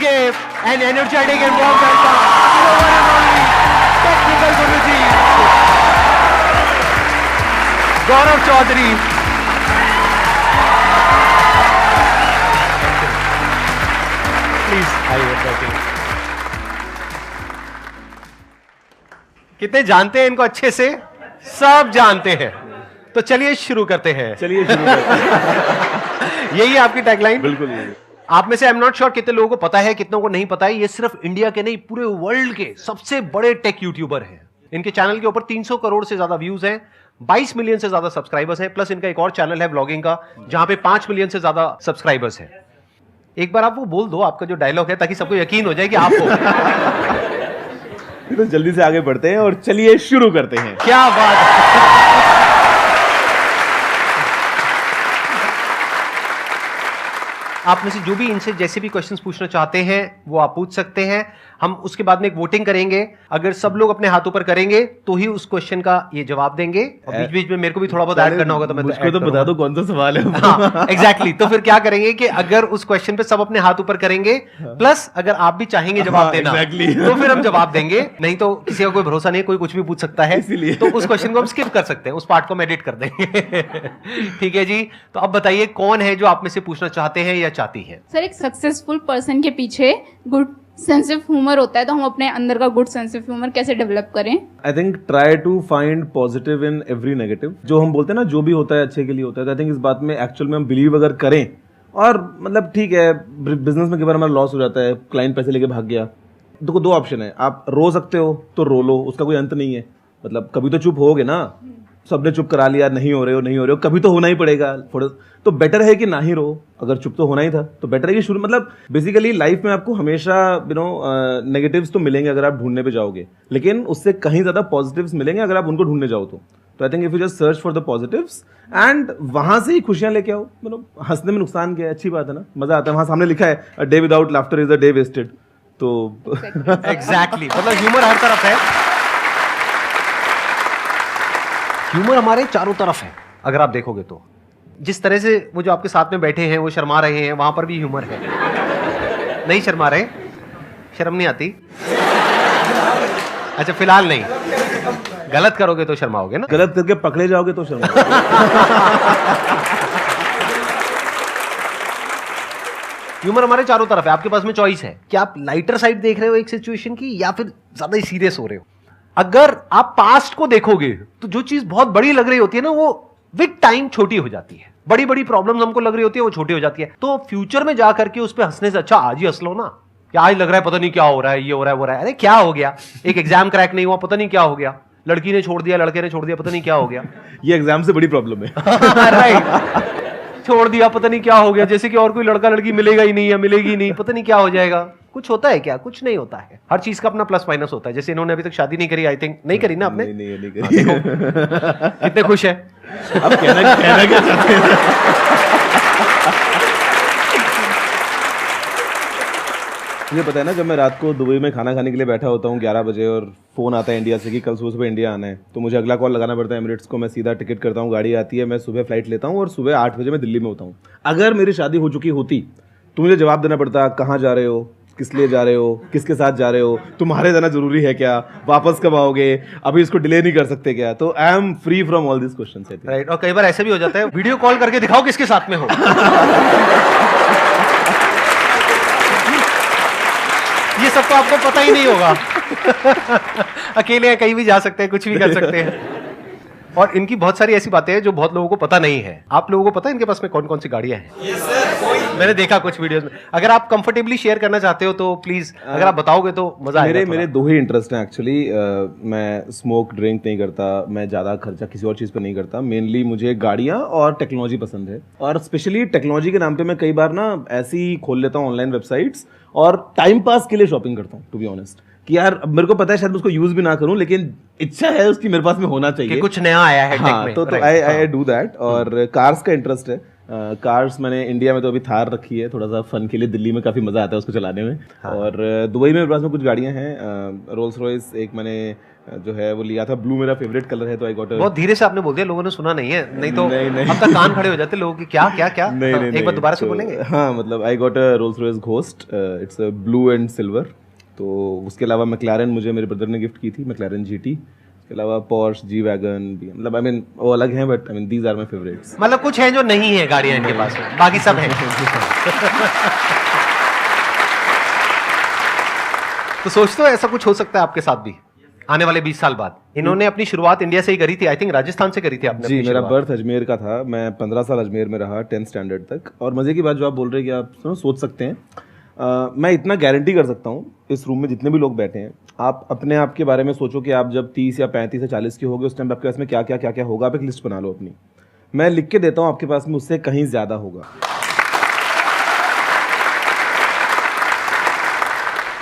give an energetic and warm welcome to the one and only technical Guruji, Gaurav Chaudhary. Please, आइए। कितने जानते हैं इनको अच्छे से? सब जानते हैं। तो चलिए शुरू करते हैं। यही है आपकी टैगलाइन? बिल्कुल यही। आप में से आई एम नॉट श्योर कितने लोगों को पता है, कितनों को नहीं पता है। ये सिर्फ इंडिया के नहीं, पूरे वर्ल्ड के सबसे बड़े टेक यूट्यूबर हैं। इनके चैनल के ऊपर 300 करोड़ से ज्यादा व्यूज हैं, 22 मिलियन से ज्यादा सब्सक्राइबर्स हैं, प्लस इनका एक और चैनल है व्लॉगिंग का जहां पे 5 मिलियन से ज्यादा सब्सक्राइबर्स हैं। एक बार आप वो बोल दो, आपका जो डायलॉग है, ताकि सबको यकीन हो जाए कि आप हो। तो जल्दी से आगे बढ़ते हैं और चलिए शुरू करते हैं। क्या बात है। आप में से जो भी इनसे जैसे भी क्वेश्चंस पूछना चाहते हैं वो आप पूछ सकते हैं। हम उसके बाद में एक वोटिंग करेंगे। अगर सब लोग अपने हाथ ऊपर करेंगे तो ही उस क्वेश्चन का ये जवाब देंगे। और बीच बीच में मेरे को भी थोड़ा बहुत ऐड करना होगा, तो मैं मुझको तो बता दो कौन सा सवाल है। हाँ, एग्जैक्टली। तो फिर क्या करेंगे कि अगर उस क्वेश्चन पे सब अपने हाथ ऊपर करेंगे, प्लस अगर आप भी चाहेंगे जवाब देना, तो फिर हम जवाब देंगे। नहीं तो किसी का कोई भरोसा नहीं, कोई कुछ भी पूछ सकता है, तो उस क्वेश्चन को हम स्किप कर सकते हैं, उस पार्ट को हम एडिट कर देंगे। ठीक है जी। तो अब बताइए कौन है जो आप में से पूछना चाहते हैं या चाहती है? सर, एक सक्सेसफुल पर्सन के पीछे गुड सेंस ऑफ ह्यूमर होता है, तो हम अपने अंदर का गुड सेंस ऑफ ह्यूमर कैसे डेवलप करें? I think try to find positive in every negative. जो हम बोलते हैं ना, जो भी होता है अच्छे के लिए होता है। आई थिंक इस बात में एक्चुअल में हम बिलीव अगर करें, और मतलब ठीक है, बिजनेस में कई बार हमारा लॉस हो जाता है, क्लाइंट पैसे लेके भाग गया, तो दो ऑप्शन है। आप रो सकते हो तो रो लो, उसका कोई अंत नहीं है। मतलब कभी तो चुप होगे ना, सबने चुप करा लिया, नहीं हो रहे हो, कभी तो होना ही पड़ेगा थोड़ा। तो बेटर है कि ना ही रो। अगर चुप तो होना ही था तो बेटर है कि शुरू, मतलब बेसिकली लाइफ में आपको हमेशा नेगेटिव्स तो मिलेंगे अगर आप ढूंढने पे जाओगे, लेकिन उससे कहीं ज्यादा पॉजिटिव्स मिलेंगे अगर आप उनको ढूंढने जाओ तो I think if you just search for the positives and वहां से ही खुशियां लेके आओ। मतलब हंसने में नुकसान क्या है, अच्छी बात है ना, मजा आता है। वहां सामने लिखा है a day without laughter is a day wasted. तो एग्जैक्टली मतलब ह्यूमर हर तरफ है। ह्यूमर हमारे चारों तरफ है। अगर आप देखोगे तो जिस तरह से वो जो आपके साथ में बैठे हैं वो शर्मा रहे हैं, वहां पर भी ह्यूमर है। नहीं शर्मा रहे? शर्म नहीं आती? अच्छा, फिलहाल नहीं। गलत करोगे तो शर्माओगे ना? गलत करके पकड़े जाओगे तो शर्माओगे। ह्यूमर हमारे चारों तरफ है। आपके पास में चॉइस है कि आप लाइटर साइड देख रहे हो एक सिचुएशन की, या फिर ज्यादा ही सीरियस हो रहे हो। अगर आप पास्ट को देखोगे तो जो चीज बहुत बड़ी लग रही होती है ना, वो विद टाइम छोटी हो जाती है। बड़ी बड़ी प्रॉब्लम्स हमको लग रही होती है, वो छोटी हो जाती है। तो फ्यूचर में जाकर के उस पर हंसने से अच्छा आज ही हंस लो ना। क्या आज लग रहा है पता नहीं क्या हो रहा है, ये हो रहा है, वो रहा है, अरे क्या हो गया? एक एग्जाम क्रैक नहीं हुआ, पता नहीं क्या हो गया। लड़की ने छोड़ दिया, लड़के ने छोड़ दिया, पता नहीं क्या हो गया। ये एग्जाम से बड़ी प्रॉब्लम है। राइट, छोड़ दिया, पता नहीं क्या हो गया। जैसे कि और कोई लड़का लड़की मिलेगा ही नहीं या मिलेगी ही नहीं, पता नहीं क्या हो जाएगा। कुछ होता है क्या? कुछ नहीं होता है। हर चीज का अपना प्लस माइनस होता है। जैसे इन्होंने अभी तक शादी नहीं करी, आई थिंक नहीं करी ना आपने? नहीं करी। कितने खुश है? अब कहना क्या चाहते हैं? मुझे पता है ना, जब मैं रात को दुबई में खाना खाने के लिए बैठा होता हूँ 11 बजे और फोन आता है इंडिया से कि कल सुबह इंडिया आना है, तो मुझे अगला कॉल लगाना पड़ता है एमिरेट्स को। मैं सीधा टिकट करता हूँ, गाड़ी आती है, मैं सुबह फ्लाइट लेता हूँ और सुबह 8 बजे मैं दिल्ली में होता हूँ। अगर मेरी शादी हो चुकी होती तो मुझे जवाब देना पड़ता, कहाँ जा रहे हो, किस लिए जा रहे हो, किसके साथ जा रहे हो, तुम्हारे जाना जरूरी है क्या, वापस कब आओगे, अभी इसको डिले नहीं कर सकते क्या? तो I am free from all this questions. Right. और कई बार ऐसे भी हो जाता है, वीडियो कॉल करके दिखाओ किसके साथ में हो। ये सब तो आपको पता ही नहीं होगा। अकेले कहीं भी जा सकते हैं, कुछ भी कर सकते हैं। और इनकी बहुत सारी ऐसी बातें हैं जो बहुत लोगों को पता नहीं है। आप लोगों को पता है इनके पास में कौन कौन सी गाड़ियां हैं? yes, sir, मैंने देखा कुछ वीडियोस में। अगर आप कंफर्टेबली शेयर करना चाहते हो तो प्लीज, अगर आप बताओगे तो मजा आएगा। मेरे दो ही इंटरेस्ट हैं एक्चुअली। मैं स्मोक ड्रिंक नहीं करता, मैं ज़्यादा खर्चा किसी और चीज़ पर नहीं करता। मेनली मुझे गाड़ियाँ और टेक्नोलॉजी पसंद है, और स्पेशली टेक्नोलॉजी के नाम पे मैं कई बार ना ऐसे ही खोल लेता हूँ ऑनलाइन वेबसाइट्स और टाइम पास के लिए शॉपिंग करता हूँ, टू बी ऑनेस्ट। कि यार मेरे को पता है शायद उसको यूज भी ना करूं, लेकिन इच्छा है उसकी मेरे पास में होना चाहिए कि कुछ नया आया है हाँ, टेक में। तो आई डू दैट। और कार्स का इंटरेस्ट है, कार्स मैंने इंडिया में तो अभी थार रखी है, थोड़ा सा फन के लिए। दिल्ली में काफ़ी मज़ा आता है उसको चलाने में। और दुबई में मेरे पास में कुछ गाड़ियाँ हैं। रोल्स रॉयस एक मैंने जो है वो लिया था, ब्लू मेरा फेवरेट कलर है, तो आई गॉट बहुत धीरे से आपने बोल दिया, लोगों ने सुना नहीं है, नहीं तो नहीं। अब तक कान खड़े हो जाते लोगों की, क्या क्या क्या। नहीं, एक बार दोबारा से बोलेंगे। हाँ, मतलब I got a Rolls Royce ghost, it's blue and silver. तो उसके अलावा मैक्लारेन मुझे मेरे ब्रदर ने गिफ्ट की थी, मैक्लारेन जीटी। उसके अलावा पोर्श, जी वैगन भी, मतलब आई मीन वो अलग हैं, but I mean these are my favourites. मतलब कुछ है जो नहीं है गाड़ियां इनके पास में, बाकी सब है। तो सोचते हो ऐसा कुछ हो सकता है आपके साथ भी आने वाले 20 साल बाद? इन्होंने अपनी शुरुआत इंडिया से ही करी थी, आई थिंक राजस्थान से करी थी आपने। जी, मेरा बर्थ अजमेर का था। मैं 15 साल अजमेर में रहा 10th स्टैंडर्ड तक। और मज़े की बात जो आप बोल रहे हैं कि आप सोच सकते हैं, मैं इतना गारंटी कर सकता हूँ, इस रूम में जितने भी लोग बैठे हैं, आप अपने आप के बारे में सोचो कि आप जब 30 या 35 या 40 के होगे, उस टाइम आपके पास में क्या क्या होगा। आप एक लिस्ट बना लो अपनी, मैं लिख के देता हूँ, आपके पास में उससे कहीं ज़्यादा होगा।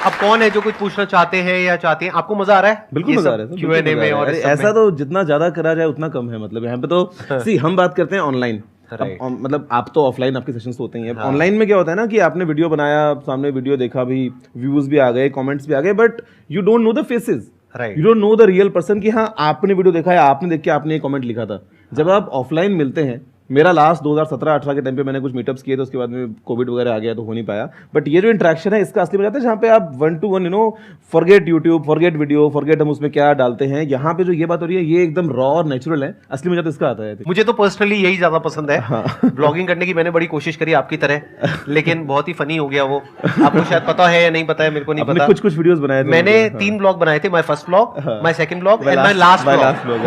अब कौन है जो कुछ पूछना चाहते हैं या चाहती हैं? आपको मजा आ रहा है? बिल्कुल मजा आ रहा है Q&A में। और ऐसा तो जितना ज्यादा करा जाए उतना कम है। मतलब यहाँ पे तो सी हम बात करते हैं ऑनलाइन, मतलब आप तो ऑफलाइन आपके सेशंस होते हैं। ऑनलाइन में क्या होता है ना कि आपने वीडियो बनाया, सामने वीडियो देखा भी, व्यूज भी आ गए, कमेंट्स भी आ गए, but you don't know the faces, you don't know the real person कि हाँ आपने वीडियो देखा है, आपने देख के आपने ये कमेंट लिखा था। जब आप ऑफलाइन मिलते हैं, मेरा लास्ट 2017-18 के टाइम पे मैंने कुछ मीटअप्स किए थे, उसके बाद में कोविड वगैरह आ गया तो हो नहीं पाया। बट ये जो इंटरेक्शन है इसका असली मजा आता है जहाँ पे आप 1 to 1 forget YouTube, forget video, forget हम उसमें क्या डालते हैं। यहाँ पे जो ये बात हो रही है ये एकदम रॉ और नेचुरल है, असली मजा तो इसका आता है। मुझे तो पर्सनली यही ज्यादा पसंद है। ब्लॉगिंग करने की मैंने बड़ी कोशिश करी आपकी तरह, लेकिन बहुत ही फनी हो गया वो। आपको शायद पता है या नहीं पता है, मेरे को नहीं पता। कुछ वीडियोस बनाए थे मैंने 3 ब्लॉग बनाए थे, my first blog, my second blog and my last blog.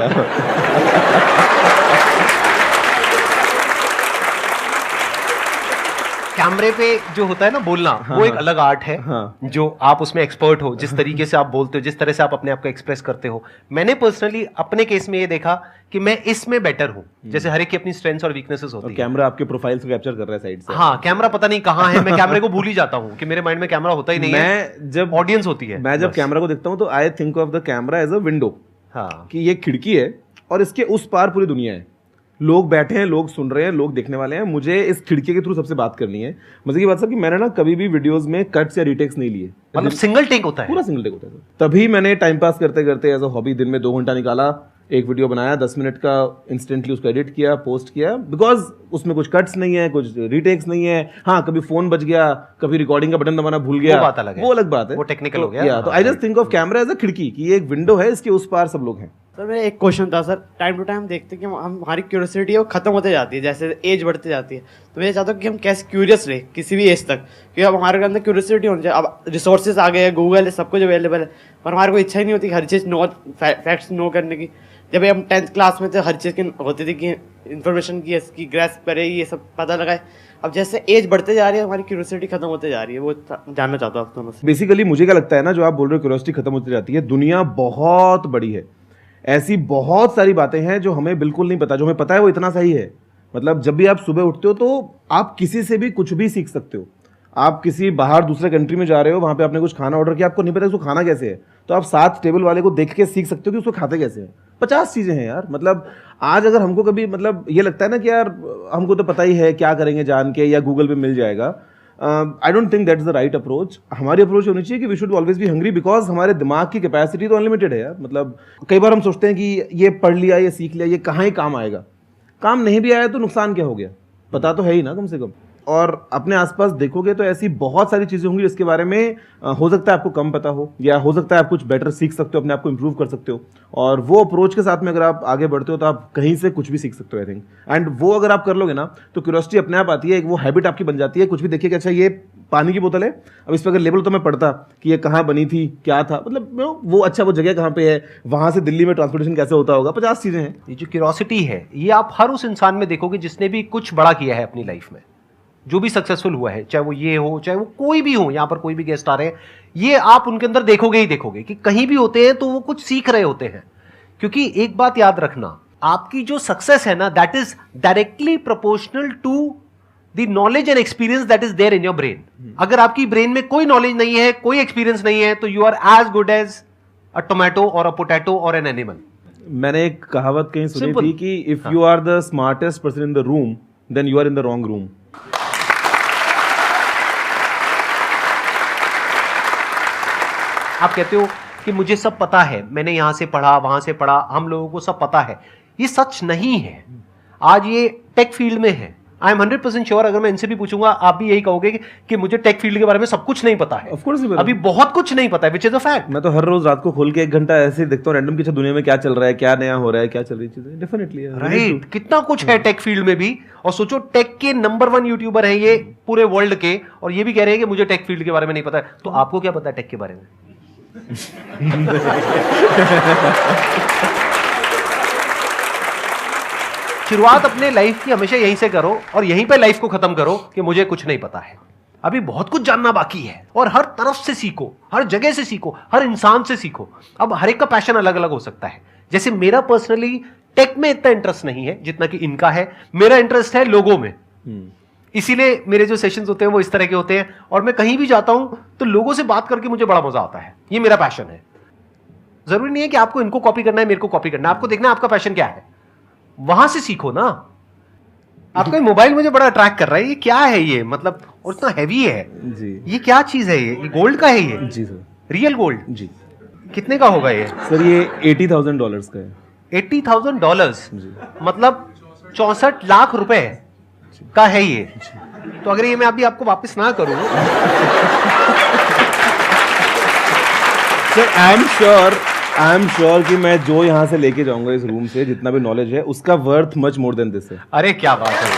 कैमरे पे जो होता है ना बोलना, वो एक अलग आर्ट है। जो आप उसमें एक्सपर्ट हो, जिस तरीके से आप बोलते हो, जिस तरह से आप अपने आप को एक्सप्रेस करते हो। मैंने पर्सनली अपने केस में ये देखा कि मैं इसमें बेटर हूँ। जैसे हर एक की अपनी स्ट्रेंथ्स और वीकनेसेस होती है। कैमरा आपके प्रोफाइल को कैप्चर कर रहा है साइड से। हाँ, कैमरा पता नहीं कहाँ है, मैं कैमरे को भूल ही जाता हूँ कि मेरे माइंड में कैमरा होता ही नहीं है। जब ऑडियंस होती है, मैं जब कैमरा को देखता हूँ तो I think of the camera as a window, कि ये खिड़की है और इसके उस पार पूरी दुनिया है। लोग बैठे हैं, लोग सुन रहे हैं, लोग देखने वाले हैं, मुझे इस खिड़की के थ्रू सबसे बात करनी है। मजे की बात सर कि मैंने ना कभी भी वीडियोस में कट्स या रीटेक्स नहीं लिए। मतलब सिंगल टेक होता है, पूरा सिंगल टेक होता है। तभी मैंने टाइम पास करते करते एज अ हॉबी दिन में 2 घंटा निकाला, एक वीडियो बनाया 10 मिनट का, इंस्टेंटली उसको एडिट किया, पोस्ट किया, बिकॉज उसमें कुछ कट्स नहीं है, कुछ रीटेक्स नहीं है। हाँ, कभी फोन बच गया, कभी रिकॉर्डिंग का बटन दबाना भूल गया, वो बात अलग है, वो अलग बात है, वो टेक्निकल हो गया। तो I just think of camera as a खिड़की, कि ये एक विंडो है, इसके उस पार सब लोग हैं। सर मेरा एक क्वेश्चन था सर, टाइम टू टाइम देखते हैं कि हमारी क्यूरियोसिटी है वो खत्म होते जाती है, जैसे एज बढ़ती जाती है। तो मैं चाहता हूँ कि हम कैसे क्यूरियस रहे किसी भी एज तक, क्योंकि अब हमारे अंदर क्यूरियोसिटी होनी चाहिए। अब रिसोर्सेज आ गए हैं, गूगल है, सब कुछ अवेलेबल है, पर हमारे को इच्छा ही नहीं होती हर चीज़ फैक्ट्स नो करने की। जब हम 10th क्लास में थे, हर चीज़ की होती थी कि इन्फॉर्मेशन की इसकी ग्रेस्प करे, ये सब पता लगाए। अब जैसे एज बढ़ते जा रही है, हमारी क्यूरियोसिटी खत्म होते जा रही है, वो जानना चाहता हूँ आप दोनों से। बेसिकली मुझे क्या लगता है ना, जो आप बोल रहे हो क्यूरियोसिटी खत्म होती जाती है, दुनिया बहुत बड़ी है, ऐसी बहुत सारी बातें हैं जो हमें बिल्कुल नहीं पता। जो हमें पता है वो इतना सही है। मतलब जब भी आप सुबह उठते हो तो आप किसी से भी कुछ भी सीख सकते हो। आप किसी बाहर दूसरे कंट्री में जा रहे हो, वहाँ पे आपने कुछ खाना ऑर्डर किया, आपको नहीं पता उसको खाना कैसे है, तो आप साथ टेबल वाले को देख के सीख सकते हो कि उसको खाते कैसे हैं। 50 चीज़ें हैं यार। मतलब आज अगर हमको कभी मतलब ये लगता है ना कि यार हमको तो पता ही है, क्या करेंगे जान के, या गूगल पे मिल जाएगा, I don't think that is the right approach. हमारी अप्रोच होनी चाहिए कि we should always be hungry, because हमारे दिमाग की कैपेसिटी तो अनलिमिटेड है यार। मतलब कई बार हम सोचते हैं कि ये पढ़ लिया, ये सीख लिया, ये कहाँ ही काम आएगा। काम नहीं भी आया तो नुकसान क्या हो गया, पता तो है ही ना कम से कम। और अपने आसपास देखोगे तो ऐसी बहुत सारी चीज़ें होंगी जिसके बारे में हो सकता है आपको कम पता हो, या हो सकता है आप कुछ बेटर सीख सकते हो, अपने आप को इम्प्रूव कर सकते हो। और वो अप्रोच के साथ में अगर आप आगे बढ़ते हो तो आप कहीं से कुछ भी सीख सकते हो, आई थिंक। एंड वो अगर आप कर लोगे ना तो क्यूरियोसिटी अपने आप आती है, एक वो हैबिट आपकी बन जाती है। कुछ भी देखिए कि अच्छा ये पानी की बोतल है, अब इस पर अगर लेबल तो मैं पढ़ता कि ये कहाँ बनी थी, क्या था, मतलब वो अच्छा वो जगह कहाँ पे है, वहाँ से दिल्ली में ट्रांसपोर्टेशन कैसे होता होगा, 50 चीज़ें हैं। ये जो क्यूरियोसिटी है, ये आप हर उस इंसान में देखोगे जिसने भी कुछ बड़ा किया है अपनी लाइफ में, जो भी सक्सेसफुल हुआ है, चाहे वो ये हो, चाहे वो कोई भी हो। यहाँ पर कोई भी गेस्ट आ रहे हैं, ये आप उनके अंदर देखोगे ही देखोगे कि कहीं भी होते हैं तो वो कुछ सीख रहे होते हैं। क्योंकि एक बात याद रखना, आपकी जो सक्सेस है ना, that is directly proportional to the knowledge and experience that is there in your brain. अगर आपकी ब्रेन में कोई नॉलेज नहीं है, कोई एक्सपीरियंस नहीं है, तो you are as good as a tomato और अ पोटैटो और एन एनिमल। मैंने एक कहावत कहीं सुनी थी कि if you are the smartest person in the room, then you are in the wrong room. आप कहते हो कि मुझे सब पता है, मैंने यहां से पढ़ा वहां से पढ़ा, हम लोगों को सब पता है। ये सच नहीं है। आज ये टेक फील्ड में है। आई एम 100% श्योर, अगर मैं इनसे भी पूछूंगा आप भी यही कहोगे कि मुझे टेक फील्ड के बारे में सब कुछ नहीं पता है। Of course ही पता। अभी बहुत कुछ नहीं पता है, विच इज अ फैक्ट। मैं तो हर रोज रात को खोल के 1 घंटा ऐसे ही देखता हूँ रैंडम कि दुनिया में क्या चल रहा है, क्या नया हो रहा है, क्या चल रही चीजें। डेफिनेटली राइट, कितना कुछ है टेक फील्ड में भी। और सोचो टेक के नंबर 1 यूट्यूबर है ये पूरे वर्ल्ड के, और ये भी कह रहे हैं कि मुझे टेक फील्ड के बारे में नहीं पता है। तो आपको क्या पता है टेक के बारे में? शुरुआत अपने लाइफ की हमेशा यहीं से करो और यहीं पे लाइफ को खत्म करो कि मुझे कुछ नहीं पता है। अभी बहुत कुछ जानना बाकी है, और हर तरफ से सीखो, हर जगह से सीखो, हर इंसान से सीखो। अब हर एक का पैशन अलग अलग हो सकता है। जैसे मेरा पर्सनली टेक में इतना इंटरेस्ट नहीं है जितना कि इनका है। मेरा इंटरेस्ट है लोगों में, इसीलिए मेरे जो सेशंस होते हैं वो इस तरह के होते हैं। और मैं कहीं भी जाता हूं तो लोगों से बात करके मुझे बड़ा मजा आता है। ये मेरा पैशन है। जरूरी नहीं है कि आपको इनको कॉपी करना है, मेरे को कॉपी करना है। आपको देखना है आपका पैशन क्या है, वहां से सीखो ना। आपका मोबाइल मुझे बड़ा अट्रैक्ट कर रहा है। ये क्या है ये, मतलब और इतना हैवी है जी। ये क्या चीज है? ये गोल्ड का है ये? जी सर। Real gold? जी। कितने का होगा ये? सर ये $80,000 का है। $80,000 जी। मतलब 64 लाख रुपए का है ये। तो अगर ये मैं अभी आपको वापस ना करूं सर आई एम श्योर कि मैं जो यहाँ से लेके जाऊंगा इस रूम से, जितना भी नॉलेज है, उसका worth much more than this है। अरे क्या बात है,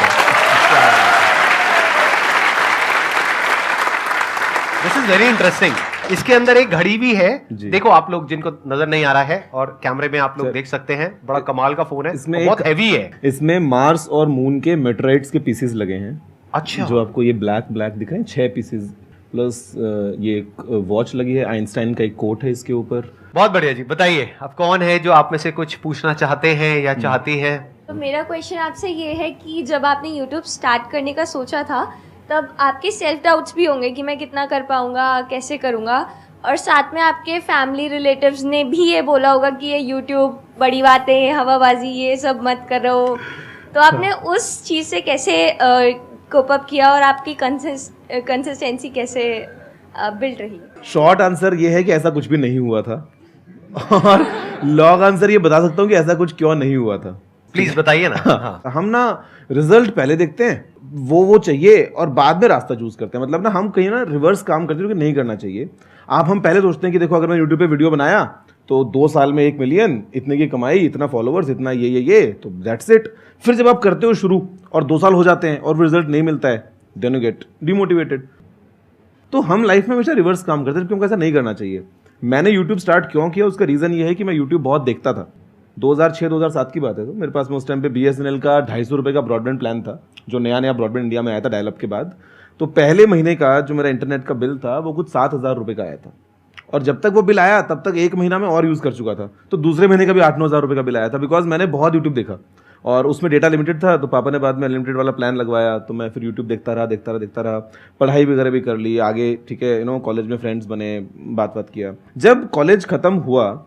दिस इज वेरी इंटरेस्टिंग। इसके अंदर एक घड़ी भी है, देखो आप लोग जिनको नजर नहीं आ रहा है, और कैमरे में आप लोग देख सकते हैं। बड़ा कमाल का फोन है, इसमें बहुत हैवी है। इसमें मार्स और मून के मेटेराइट्स के पीसेस लगे हैं। अच्छा, जो आपको ये ब्लैक दिख रहे हैं, 6 पीसेस, प्लस ये एक वॉच लगी है, आइंस्टाइन का एक कोट है इसके ऊपर। बहुत बढ़िया जी। बताइए अब कौन है जो आप में से कुछ पूछना चाहते हैं या चाहती हैं? तो मेरा क्वेश्चन आपसे ये है कि जब आपने यूट्यूब स्टार्ट करने का सोचा था, तब आपके सेल्फ डाउट्स भी होंगे कि मैं कितना कर पाऊंगा, कैसे करूंगा, और साथ में आपके फैमिली रिलेटिव्स ने भी ये बोला होगा कि ये यूट्यूब बड़ी बातें, हवाबाजी, ये सब मत करो। तो आपने उस चीज़ से कैसे कोप अप किया और आपकी कंसिस्टेंसी कैसे बिल्ड रही? शॉर्ट आंसर ये है कि ऐसा कुछ भी नहीं हुआ था, और लॉन्ग आंसर ये बता सकता हूँ कि ऐसा कुछ क्यों नहीं हुआ था। प्लीज बताइए ना। हाँ। हम ना रिजल्ट पहले देखते हैं, वो चाहिए, और बाद में रास्ता चूज करते हैं। मतलब ना हम कहीं ना रिवर्स काम करते हैं, नहीं करना चाहिए। हम पहले सोचते हैं कि देखो अगर मैं यूट्यूब पे वीडियो बनाया तो 2 साल में 1 मिलियन, इतने की कमाई, इतना फॉलोवर्स, इतना ये तो दैट्स इट। फिर जब आप करते हो शुरू और 2 साल हो जाते हैं और रिजल्ट नहीं मिलता है, देन यू गेट डिमोटिवेटेड। तो हम लाइफ में हमेशा रिवर्स काम करते हैं, क्योंकि ऐसा नहीं करना चाहिए। मैंने यूट्यूब स्टार्ट क्यों किया, उसका रीजन ये है कि मैं यूट्यूब बहुत देखता था। 2006-2007 की बात है। तो मेरे पास में उस टाइम पे BSNL का 250 रुपये का ब्रॉडबैंड प्लान था, जो नया ब्रॉडबैंड इंडिया में आया था डायलअप के बाद। तो पहले महीने का जो मेरा इंटरनेट का बिल था वो कुछ 7,000 रुपये का आया था, और जब तक वो बिल आया तब तक 1 महीना में और यूज़ कर चुका था। तो दूसरे महीने का भी 8-9 हज़ार रुपये का बिल आया था, बिकॉज मैंने बहुत यूट्यूब देखा, और उसमें डेटा लिमिटेड था। तो पापा ने बाद में अनलिमिटेड वाला प्लान लगवाया, तो मैं फिर यूट्यूब देखता रहा। पढ़ाई वगैरह भी कर ली आगे, ठीक है, कॉलेज में फ्रेंड्स बने, बात किया। जब कॉलेज खत्म हुआ,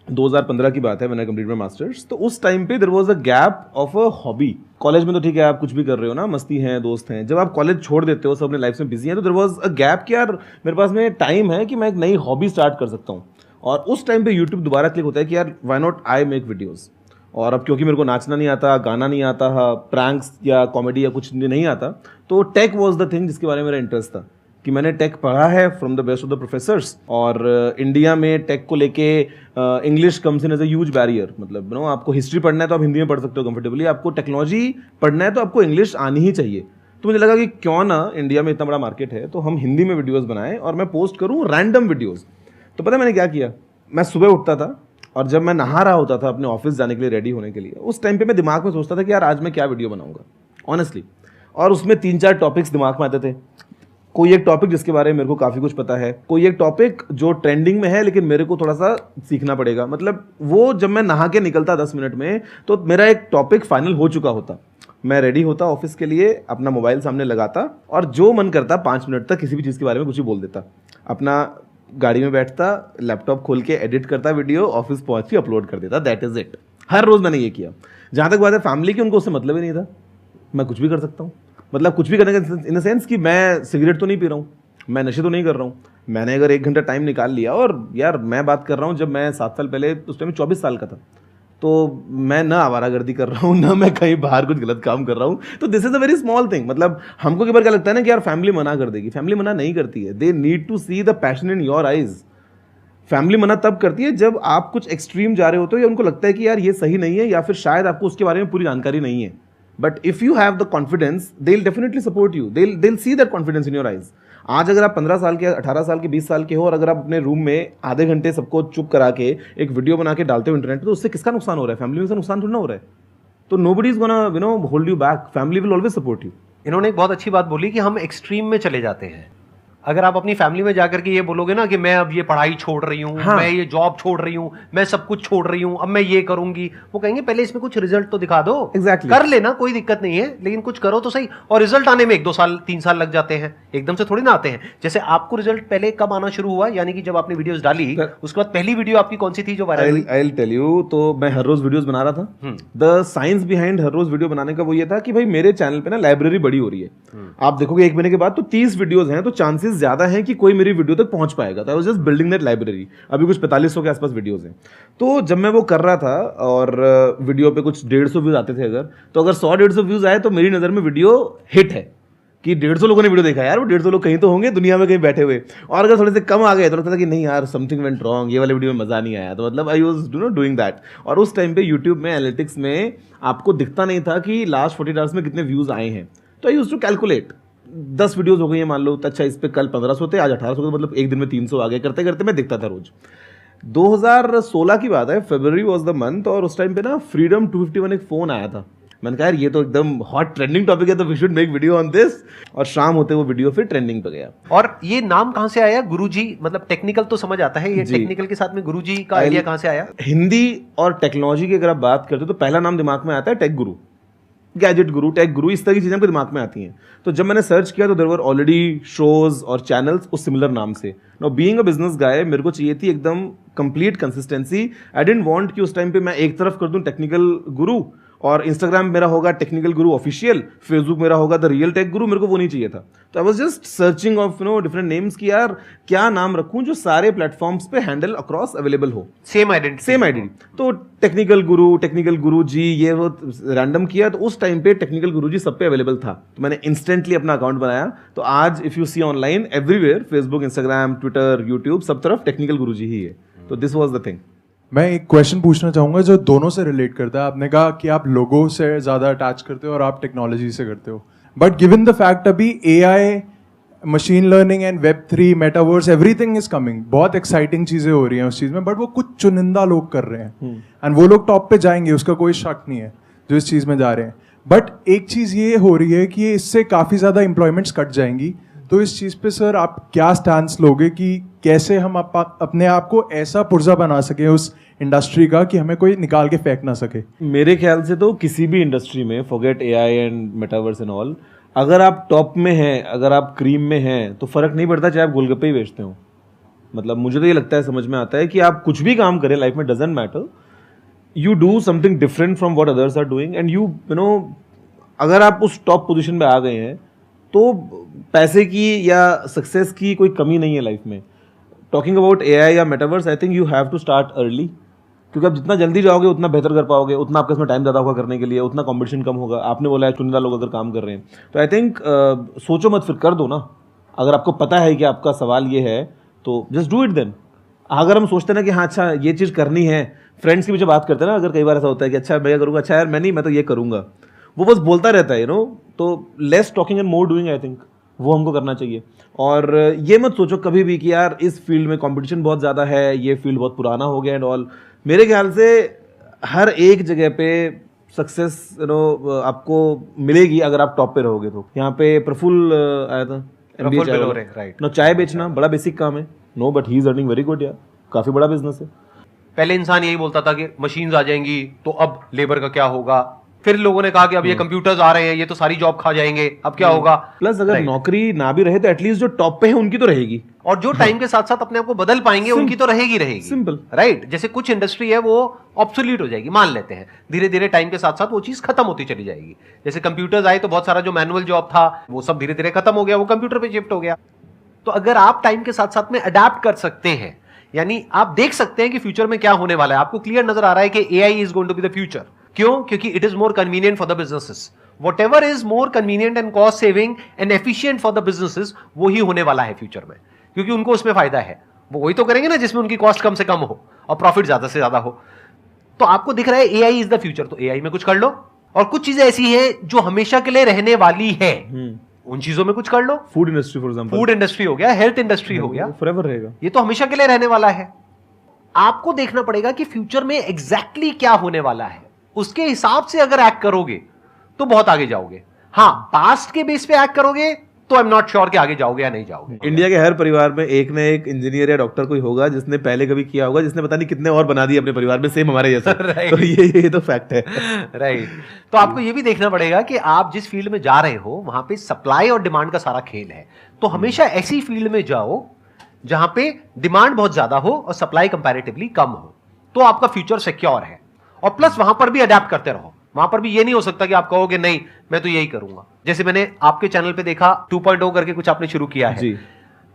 2015 की बात है, मैंने कंप्लीट माई मास्टर्स। तो उस टाइम पे there was a gap of a hobby. College में तो ठीक है आप कुछ भी कर रहे हो ना, मस्ती है, दोस्त हैं। जब आप कॉलेज छोड़ देते हो, सब अपने लाइफ में बिजी हैं, तो देयर वाज अ गैप कि यार मेरे पास में टाइम है कि मैं एक नई हॉबी स्टार्ट कर सकता हूँ। और उस टाइम पे यूट्यूब दोबारा क्लिक होता है कि यार why not I make videos. और अब क्योंकि मेरे को नाचना नहीं आता, गाना नहीं आता, प्रैंक्स या कॉमेडी या कुछ नहीं आता, तो टेक वॉज द थिंग जिसके बारे में मेरा इंटरेस्ट था। कि मैंने टेक पढ़ा है from the best of the professors, और इंडिया में टेक को लेके English comes in as a huge barrier. मतलब आपको हिस्ट्री पढ़ना है तो आप हिंदी में पढ़ सकते हो कंफर्टेबली, आपको टेक्नोलॉजी पढ़ना है तो आपको इंग्लिश आनी ही चाहिए। तो मुझे लगा कि क्यों ना, इंडिया में इतना बड़ा मार्केट है तो हम हिंदी में वीडियोज़ बनाएं और मैं पोस्ट करूँ रैंडम वीडियोज़। तो पता है मैंने क्या किया, मैं सुबह उठता था और जब मैं नहा रहा होता था अपने ऑफिस जाने के लिए, रेडी होने के लिए, उस टाइम पे मैं दिमाग में सोचता था कि यार आज मैं क्या वीडियो बनाऊंगा ऑनेस्टली। और उसमें 3-4 टॉपिक्स दिमाग में आते थे। कोई एक टॉपिक जिसके बारे में मेरे को काफ़ी कुछ पता है, कोई एक टॉपिक जो ट्रेंडिंग में है लेकिन मेरे को थोड़ा सा सीखना पड़ेगा। मतलब वो जब मैं नहा के निकलता 10 मिनट में, तो मेरा एक टॉपिक फाइनल हो चुका होता। मैं रेडी होता ऑफिस के लिए, अपना मोबाइल सामने लगाता और जो मन करता 5 मिनट तक किसी भी चीज़ के बारे में कुछ ही बोल देता। अपना गाड़ी में बैठता, लैपटॉप खोल के एडिट करता वीडियो, ऑफिस पहुंच के अपलोड कर देता। That is it. हर रोज मैंने ये किया। जहां तक बात है फैमिली की, उनको उससे मतलब ही नहीं था। मैं कुछ भी कर सकता हूँ। मतलब कुछ भी करने का इन द सेंस कि मैं सिगरेट तो नहीं पी रहा हूँ, मैं नशे तो नहीं कर रहा हूँ, मैंने अगर 1 घंटा टाइम निकाल लिया, और यार मैं बात कर रहा हूँ जब मैं 7 साल पहले, उस टाइम 24 साल का था, तो मैं ना आवारागर्दी कर रहा हूँ, ना मैं कहीं बाहर कुछ गलत काम कर रहा हूँ। तो this is a very small thing. मतलब हमको कई बार क्या लगता है ना कि यार फैमिली मना कर देगी, फैमिली मना नहीं करती है। They need to see the passion in your eyes. Family मना तब करती है जब आप कुछ एक्सट्रीम जा रहे होते हो या उनको लगता है कि यार ये सही नहीं है, या फिर शायद आपको उसके बारे में पूरी जानकारी नहीं है। But if you have the confidence, they will definitely support you, they will see that confidence in your eyes. आज अगर आप 15 साल के, 18 साल के, 20 साल के हो, और अगर आप अपने रूम में आधे घंटे सबको चुप करा के एक वीडियो बना के डालते हो इंटरनेट पे, तो उससे किसका नुकसान हो रहा है? फैमिली में से नुकसान थोड़ा ना हो रहा है। तो nobody is gonna hold you back, family will always support you. इन्होंने एक बहुत अच्छी बात बोली कि हम एक्सट्रीम में चले जाते हैं। अगर आप अपनी फैमिली में जाकर के ये बोलोगे ना कि मैं अब ये पढ़ाई छोड़ रही हूँ, हाँ। मैं ये जॉब छोड़ रही हूँ, मैं सब कुछ छोड़ रही हूँ, अब मैं ये करूंगी, वो कहेंगे पहले इसमें कुछ रिजल्ट तो दिखा दो। Exactly. कर लेना, कोई दिक्कत नहीं है, लेकिन कुछ करो तो सही। और रिजल्ट आने में 1-2 साल 3 साल लग जाते हैं, एकदम से थोड़ी ना आते हैं। जैसे आपको रिजल्ट पहले कब आना शुरू हुआ, यानी कि जब आपने वीडियोस डाली उसके बाद पहली वीडियो आपकी कौन सी थी जो वायरल हुई? I will tell you. तो मैं हर रोज वीडियोस बना रहा था। द साइंस बिहाइंड हर रोज वीडियो बनाने का वो ये था कि भाई मेरे चैनल पे ना लाइब्रेरी बड़ी हो रही है। आप देखोगे 1 महीने के बाद तो 30 वीडियोस हैं, तो चांसेस ज्यादा हैं कि कोई मेरी वीडियो तक पहुंच पाएगा। तो I was just building that library. अभी कुछ 4500 के आसपास वीडियोस हैं। तो जब मैं वो कर रहा था और वीडियो पे कुछ 150 व्यूज आते थे, अगर 100-150 व्यूज आए तो मेरी नजर में वीडियो हिट है कि 150 लोगों ने वीडियो देखा। यार वो 150 लोग कहीं तो होंगे दुनिया में, कहीं बैठे हुए। और अगर थोड़े से कम आ गए तो लगता था कि नहीं यार समथिंग वेंट रॉन्ग, ये वाले वीडियो में मजा नहीं आया। तो मतलब आई वाज डूइंग दैट। और उस टाइम पे यूट्यूब में एनालिटिक्स में आपको दिखता नहीं था कि लास्ट 48 आवर्स में कितने व्यूज आए हैं। तो I used to calculate 10 videos हो गई है मान लो, तो अच्छा इस पे कल 1500 थे, आज 1800 थे, मतलब एक दिन में 300 आ गए। करते करते मैं दिखता था रोज। 2016 की बात है, फरवरी वाज द मंथ, और उस टाइम पे ना फ्रीडम 251 एक फोन आया था। मैंने कहा यार ये तो एकदम हॉट ट्रेंडिंग टॉपिक है, तो we should make video on this. और शाम होते वो वीडियो फिर ट्रेंडिंग पे गया। और ये नाम कहां से आया गुरुजी? मतलब टेक्निकल तो समझ आता है, ये टेक्निकल के साथ में गुरुजी का आइडिया कहां से आया? हिंदी और टेक्नोलॉजी की अगर आप बात करते हो तो पहला नाम दिमाग में आता है टेक गुरु, गैजेट गुरु, टेक गुरु, इस तरह की चीजें हमको दिमाग में आती हैं। तो जब मैंने सर्च किया तो देयर वर ऑलरेडी शोज और चैनल्स उस सिमिलर नाम से। Now being a business guy, मेरे को चाहिए थी एकदम complete consistency. I didn't want कि उस टाइम पे मैं एक तरफ कर दूं टेक्निकल गुरु और इंस्टाग्राम मेरा होगा टेक्निकल गुरु ऑफिशियल, फेसबुक मेरा होगा द रियल टेक गुरु। मेरे को वो नहीं चाहिए था। तो I was just searching of different names कि यार क्या नाम रखूं जो सारे प्लेटफॉर्म्स पे हैंडल अक्रॉस अवेलेबल हो, सेम आइडेंटिटी। तो टेक्निकल गुरु जी ये वो रैंडम किया, तो उस टाइम पे टेक्निकल गुरु जी सब पे अवेलेबल था। तो मैंने इंस्टेंटली अपना अकाउंट बनाया। तो आज if you see online everywhere, Facebook, Instagram, Twitter, YouTube, सब तरफ टेक्निकल गुरु जी ही है। तो दिस वाज द थिंग। मैं एक क्वेश्चन पूछना चाहूँगा जो दोनों से रिलेट करता है। आपने कहा कि आप लोगों से ज़्यादा अटैच करते हो और आप टेक्नोलॉजी से करते हो, बट गिवन द फैक्ट अभी AI, machine learning and Web3, metaverse, everything is coming, बहुत एक्साइटिंग चीज़ें हो रही हैं उस चीज़ में, बट वो कुछ चुनिंदा लोग कर रहे हैं एंड वो लोग टॉप पे जाएंगे, उसका कोई शक नहीं है जो इस चीज़ में जा रहे हैं। बट एक चीज़ ये हो रही है कि इससे काफ़ी ज़्यादा एम्प्लॉयमेंट्स कट जाएंगी। तो इस चीज़ पे सर आप क्या स्टैंस लोगे कि कैसे हम अपने आप को ऐसा पुर्जा बना सके उस इंडस्ट्री का कि हमें कोई निकाल के फेंक ना सके? मेरे ख्याल से तो किसी भी इंडस्ट्री में, forget AI and metaverse and all, अगर आप टॉप में हैं, अगर आप क्रीम में हैं, तो फर्क नहीं पड़ता चाहे आप गोलगप्पे ही बेचते हो। मतलब मुझे तो ये लगता है, समझ में आता है कि आप कुछ भी काम करें लाइफ में, doesn't matter, you do something different from what others are doing and you know अगर आप उस टॉप पोजीशन पे आ गए हैं तो पैसे की या सक्सेस की कोई कमी नहीं है लाइफ में। टॉकिंग अबाउट AI या metaverse, I think you have to start early, क्योंकि आप जितना जल्दी जाओगे उतना बेहतर कर पाओगे, उतना आपके इसमें टाइम ज़्यादा होगा करने के लिए, उतना कंपटीशन कम होगा। आपने बोला है चुनिंदा लोग अगर काम कर रहे हैं, तो आई थिंक सोचो मत, फिर कर दो ना। अगर आपको पता है कि आपका सवाल ये है तो जस्ट डू इट देन। अगर हम सोचते ना कि हाँ अच्छा ये चीज़ करनी है, फ्रेंड्स की पीछे बात करते हैं ना, अगर कई बार ऐसा होता है कि अच्छा मैं करूँगा, अच्छा यार मैं तो ये करूँगा, वो बस बोलता रहता है तो less talking and more doing, I think वो हमको करना चाहिए। और ये मत सोचो कभी भी कि यार इस फील्ड में कंपटीशन बहुत ज़्यादा है, ये फील्ड बहुत पुराना हो गया एंड ऑल। मेरे ख्याल से हर एक जगह पे सक्सेस आपको मिलेगी अगर आप टॉप पे रहोगे। तो यहाँ पे प्रफुल्ल आया था, MBA चाय बेचना बड़ा बेसिक काम है, no but he is earning very good यार, काफ़ी बड़ा बिजनेस है। पहले इंसान यही बोलता था कि मशीन्स आ जाएंगी तो अब लेबर का क्या होगा, फिर लोगों ने कहा कि अब ये कंप्यूटर्स आ रहे हैं, ये तो सारी जॉब खा जाएंगे, अब क्या होगा। प्लस अगर Right. नौकरी ना भी रहे तो एटलीस्ट जो टॉप पे है उनकी तो रहेगी। और जो टाइम के साथ साथ अपने आप को बदल पाएंगे उनकी तो रहेगी Simple. राइट। जैसे कुछ इंडस्ट्री है वो ऑब्सोल्यूट हो जाएगी, मान लेते हैं, धीरे धीरे टाइम के साथ साथ वो चीज खत्म होती चली जाएगी। जैसे कंप्यूटर्स आए तो बहुत सारा जो मैनुअल जॉब था वो सब धीरे धीरे खत्म हो गया, वो कंप्यूटर पे शिफ्ट हो गया। तो अगर आप टाइम के साथ साथ में अडेप्ट कर सकते हैं, यानी आप देख सकते हैं कि फ्यूचर में क्या होने वाला है, आपको क्लियर नजर आ रहा है कि AI is going to be the future. क्यों? क्योंकि it is more convenient for the businesses. Whatever is more convenient and cost saving and efficient for the businesses, वो ही होने वाला है फ्यूचर में, क्योंकि उनको उसमें फायदा है। वो वही तो करेंगे ना जिसमें उनकी कॉस्ट कम से कम हो और प्रॉफिट ज्यादा से ज्यादा हो। तो आपको दिख रहा है एआई इज द फ्यूचर, तो एआई में कुछ कर लो। और कुछ चीजें ऐसी हैं जो हमेशा के लिए रहने वाली है, उन चीजों में कुछ कर लो। Food industry for example, food industry हो गया, हेल्थ इंडस्ट्री हो गया, फॉरएवर रहेगा। ये तो हमेशा के लिए रहने वाला है। आपको देखना पड़ेगा कि फ्यूचर में एग्जैक्टली क्या होने वाला है, उसके हिसाब से अगर एक्ट करोगे तो बहुत आगे जाओगे। हाँ, पास्ट के बेस पे एक्ट करोगे तो आई एम नॉट श्योर कि आगे जाओगे या नहीं जाओगे। इंडिया के हर परिवार में एक ना एक इंजीनियर या डॉक्टर कोई होगा जिसने पहले कभी किया होगा, जिसने पता नहीं कितने और बना दिए अपने परिवार में सेम हमारे जैसा। Right. तो ये तो फैक्ट है। राइट। तो आपको ये भी देखना पड़ेगा कि आप जिस फील्ड में जा रहे हो वहां पे सप्लाई और डिमांड का सारा खेल है। तो हमेशा ऐसी फील्ड में जाओ जहां पे डिमांड बहुत ज्यादा हो और सप्लाई कंपैरेटिवली कम हो, तो आपका फ्यूचर सिक्योर है। और प्लस वहां पर भी अडेप्ट करते रहो। वहां पर भी ये नहीं हो सकता कि आप कहोगे नहीं मैं तो यही करूंगा। जैसे मैंने आपके चैनल पे देखा 2.0 करके कुछ आपने शुरू किया है जी।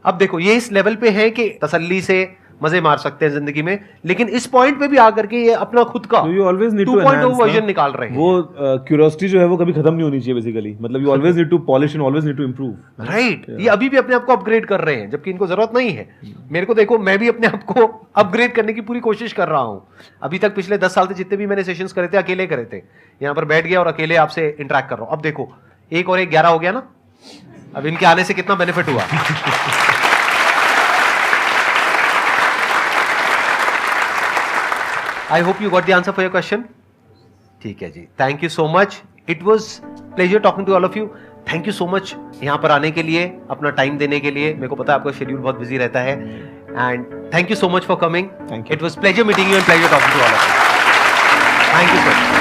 अब देखो ये इस लेवल पे है कि तसल्ली से मजे मार सकते हैं जिंदगी में, लेकिन इस पॉइंट पे भी आकर के ये अपना खुद का So you always need to 2.0 enhance version ना। निकाल रहे हैं। वो क्यूरियोसिटी जो है वो कभी खत्म नहीं होनी चाहिए बेसिकली। मतलब you always need to polish and always need to improve. Right. ये अभी भी अपने आप को अपग्रेड कर रहे हैं जबकि इनको जरूरत नहीं है। मेरे को देखो, मैं भी अपने आप को अपग्रेड करने की पूरी कोशिश कर रहा हूं। अभी तक पिछले 10 साल से जितने भी मैंने सेशंस करे थे अकेले करे थे, यहां पर बैठ गया और अकेले आपसे इंटरेक्ट कर रहा हूं। अब देखो 1 और 1 11 हो गया ना। अब इनके आने से कितना बेनिफिट हुआ। I hope you got the answer for your question. ठीक है जी, thank you so much. It was pleasure talking to all of you. Thank you so much यहाँ पर आने के लिए, अपना टाइम देने के लिए। मेरे को पता है आपका शेड्यूल बहुत बिजी रहता है, and thank you so much for coming. Thank you. It was pleasure meeting you and pleasure talking to all of you. Thank you so much.